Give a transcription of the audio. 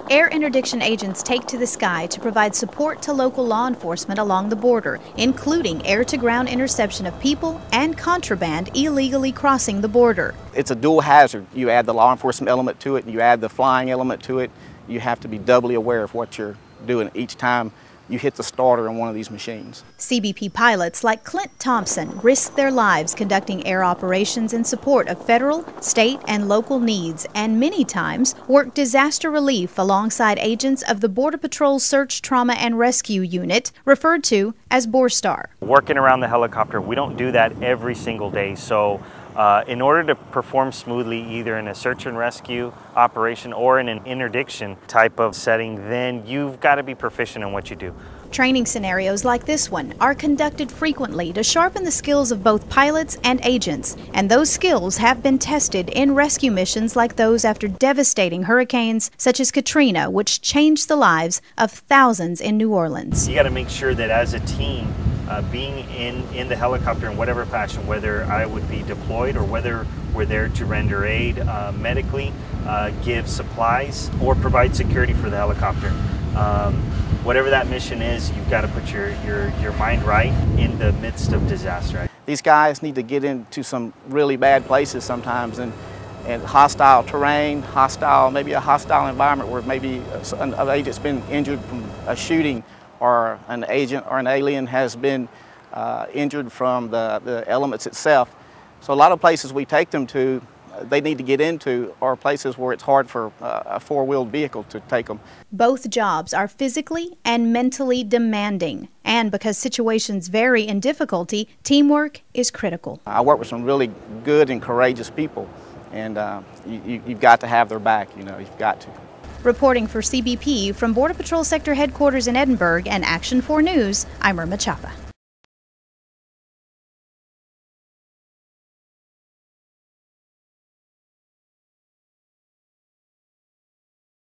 Air interdiction agents take to the sky to provide support to local law enforcement along the border, including air-to-ground interception of people and contraband illegally crossing the border. It's a dual hazard. You add the law enforcement element to it, and you add the flying element to it. You have to be doubly aware of what you're doing each time you hit the starter on one of these machines. CBP pilots like Clint Thompson risk their lives conducting air operations in support of federal, state, and local needs, and many times work disaster relief alongside agents of the Border Patrol Search, Trauma, and Rescue Unit, referred to as Borstar. Working around the helicopter, we don't do that every single day, so in order to perform smoothly either in a search and rescue operation or in an interdiction type of setting, then you've got to be proficient in what you do. Training scenarios like this one are conducted frequently to sharpen the skills of both pilots and agents, and those skills have been tested in rescue missions like those after devastating hurricanes such as Katrina, which changed the lives of thousands in New Orleans. You got to make sure that as a team, being in the helicopter in whatever fashion, whether I would be deployed or whether we're there to render aid medically, give supplies, or provide security for the helicopter. Whatever that mission is, you've got to put your mind right in the midst of disaster. These guys need to get into some really bad places sometimes, and hostile terrain, maybe a hostile environment where maybe an agent's been injured from a shooting, or an agent or an alien has been injured from the elements itself. So a lot of places we take them to, they need to get into, are places where it's hard for a four-wheeled vehicle to take them. Both jobs are physically and mentally demanding, and because situations vary in difficulty, teamwork is critical. I work with some really good and courageous people, and you've got to have their back, you've got to. Reporting for CBP from Border Patrol Sector Headquarters in Edinburgh and Action 4 News, I'm Irma Chapa.